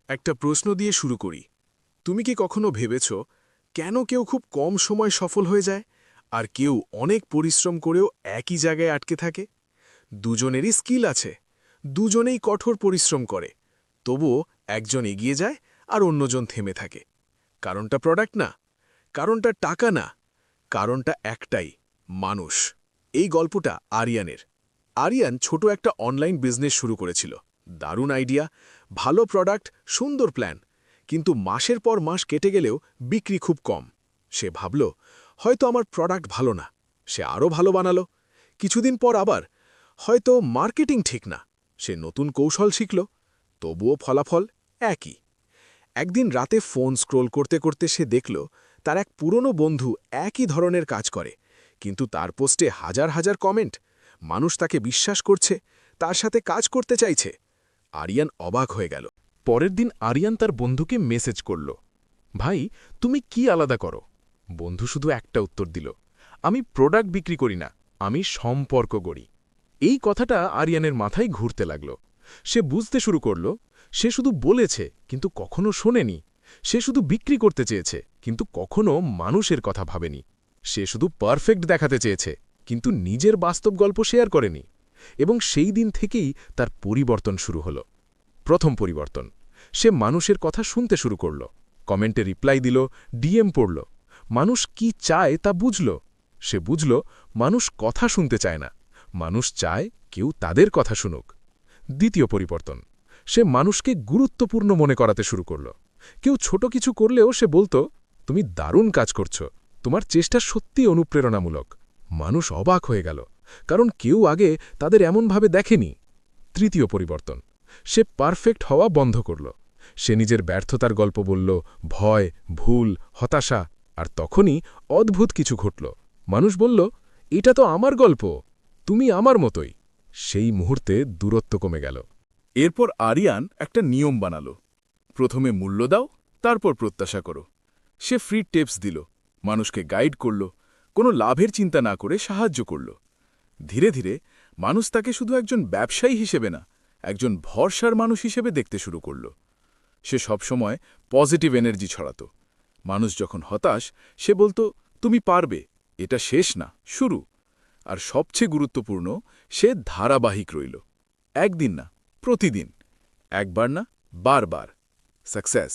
একটা প্রশ্ন দিয়ে শুরু করি। তুমি কি কখনো ভেবেছ কেন কেউ খুব কম সময় সফল হয়ে যায় আর কেউ অনেক পরিশ্রম করেও একই জায়গায় আটকে থাকে? দুজনেরই স্কিল আছে, দুজনেই কঠোর পরিশ্রম করে, তবুও একজন এগিয়ে যায় আর অন্যজন থেমে থাকে। কারণটা প্রোডাক্ট না, কারণটা টাকা না, কারণটা একটাই, মানুষ। এই গল্পটা আরিয়ানের। আরিয়ান ছোট একটা অনলাইন বিজনেস শুরু করেছিল। দারুণ আইডিয়া, ভালো প্রোডাক্ট, সুন্দর প্ল্যান, কিন্তু মাসের পর মাস কেটে গেলেও বিক্রি খুব কম। সে ভাবল, হয়তো আমার প্রোডাক্ট ভালো না। সে আরও ভালো বানালো। কিছুদিন পর আবার, হয়তো মার্কেটিং ঠিক না। সে নতুন কৌশল শিখল, তবুও ফলাফল একই। একদিন রাতে ফোন স্ক্রোল করতে করতে সে দেখল তার এক পুরনো বন্ধু একই ধরনের কাজ করে, কিন্তু তার পোস্টে হাজার হাজার কমেন্ট। মানুষ তাকে বিশ্বাস করছে, তার সাথে কাজ করতে চাইছে। আরিয়ান অবাক হয়ে গেল। পরের দিন আরিয়ান তার বন্ধুকে মেসেজ করল, ভাই, তুমি কি আলাদা করো? বন্ধু শুধু একটা উত্তর দিল, আমি প্রোডাক্ট বিক্রি করি না, আমি সম্পর্ক গড়ি। এই কথাটা আরিয়ানের মাথায় ঘুরতে লাগল। সে বুঝতে শুরু করল, সে শুধু বলেছে কিন্তু কখনো শোনেনি। সে শুধু বিক্রি করতে চেয়েছে কিন্তু কখনো মানুষের কথা ভাবেনি। সে শুধু পারফেক্ট দেখাতে চেয়েছে কিন্তু নিজের বাস্তব গল্প শেয়ার করেনি। এবং সেই দিন থেকেই তার পরিবর্তন শুরু হলো। প্রথম পরিবর্তন, সে মানুষের কথা শুনতে শুরু করল, কমেন্টে রিপ্লাই দিল, ডিএম পড়ল। মানুষ কি চায় তা বুঝল। সে বুঝল মানুষ কথা শুনতে চায় না, মানুষ চায় কেউ তাদের কথা শুনুক। দ্বিতীয় পরিবর্তন, সে মানুষকে গুরুত্বপূর্ণ মনে করাতে শুরু করল। কেউ ছোট কিছু করলেও সে বলতো, তুমি দারুণ কাজ করছ, তোমার চেষ্টা সত্যি অনুপ্রেরণামূলক। মানুষ অবাক হয়ে গেল, কারণ কেউ আগে তাদের এমনভাবে দেখেনি। তৃতীয় পরিবর্তন, সে পারফেক্ট হওয়া বন্ধ করল। সে নিজের ব্যর্থতার গল্প বলল, ভয়, ভুল, হতাশা, আর তখনই অদ্ভুত কিছু ঘটল। মানুষ বলল, এটা তো আমার গল্প, তুমি আমার মতোই। সেই মুহূর্তে দূরত্ব কমে গেল। এরপর আরিয়ান একটা নিয়ম বানালো, প্রথমে মূল্য দাও, তারপর প্রত্যাশা করো। সে ফ্রি টিপস দিল, মানুষকে গাইড করল, কোনো লাভের চিন্তা না করে সাহায্য করল। ধীরে ধীরে মানুষ তাকে শুধু একজন ব্যবসায়ী হিসেবে না, একজন ভরসার মানুষ হিসেবে দেখতে শুরু করল। সে সবসময় পজিটিভ এনার্জি ছড়াত। মানুষ যখন হতাশ, সে বলতো, তুমি পারবে, এটা শেষ না, শুরু। আর সবচেয়ে গুরুত্বপূর্ণ, সে ধারাবাহিক রইল। একদিন না, প্রতিদিন, একবার না, বারবার। সাকসেস।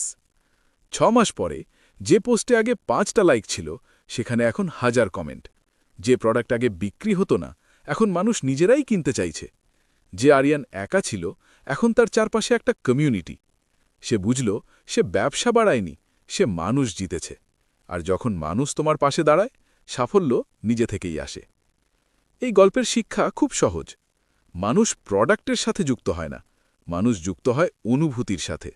6 মাস পরে যে পোস্টে আগে 5টা লাইক ছিল, সেখানে এখন 1000 কমেন্ট। যে প্রোডাক্ট আগে বিক্রি হতো না, এখন মানুষ নিজেরাই কিনতে চাইছে। যে আরিয়ান একা ছিল, এখন তার চারপাশে একটা কমিউনিটি। সে বুঝল, সে ব্যবসা বাড়ায়নি, সে মানুষ জিতেছে। আর যখন মানুষ তোমার পাশে দাঁড়ায়, সাফল্য নিজে থেকেই আসে। এই গল্পের শিক্ষা খুব সহজ। মানুষ প্রোডাক্টের সাথে যুক্ত হয় না, মানুষ যুক্ত হয় অনুভূতির সাথে।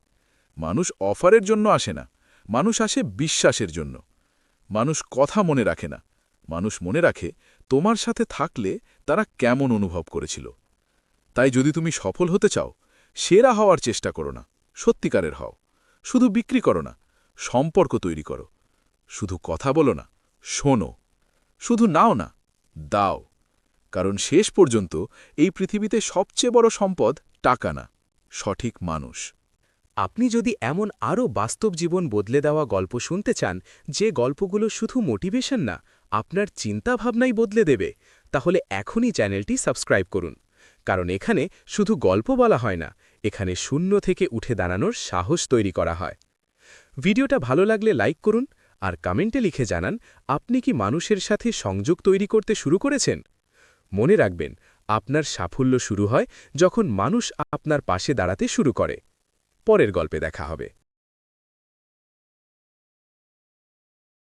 মানুষ অফারের জন্য আসে না, মানুষ আসে বিশ্বাসের জন্য। মানুষ কথা মনে রাখে না, মানুষ মনে রাখে তোমার সাথে থাকলে তারা কেমন অনুভব করেছিল। তাই যদি তুমি সফল হতে চাও, সেরা হওয়ার চেষ্টা করো না, সত্যিকারের হও। শুধু বিক্রি করো না, সম্পর্ক তৈরি করো। শুধু কথা বলো না, শোনো। শুধু নাও না, দাও। কারণ শেষ পর্যন্ত এই পৃথিবীতে সবচেয়ে বড় সম্পদ টাকা না, সঠিক মানুষ। আপনি যদি এমন আরও বাস্তব জীবন বদলে দেওয়া গল্প শুনতে চান, যে গল্পগুলো শুধু মোটিভেশন না, আপনার চিন্তাভাবনাই বদলে দেবে, তাহলে এখনই চ্যানেলটি সাবস্ক্রাইব করুন। কারণ এখানে শুধু গল্প বলা হয় না, এখানে শূন্য থেকে উঠে দাঁড়ানোর সাহস তৈরি করা হয়। ভিডিওটা ভালো লাগলে লাইক করুন আর কমেন্টে লিখে জানান, আপনি কি মানুষের সাথে সংযোগ তৈরি করতে শুরু করেছেন। মনে রাখবেন, আপনার সাফল্য শুরু হয় যখন মানুষ আপনার পাশে দাঁড়াতে শুরু করে। পরের গল্পে দেখা হবে।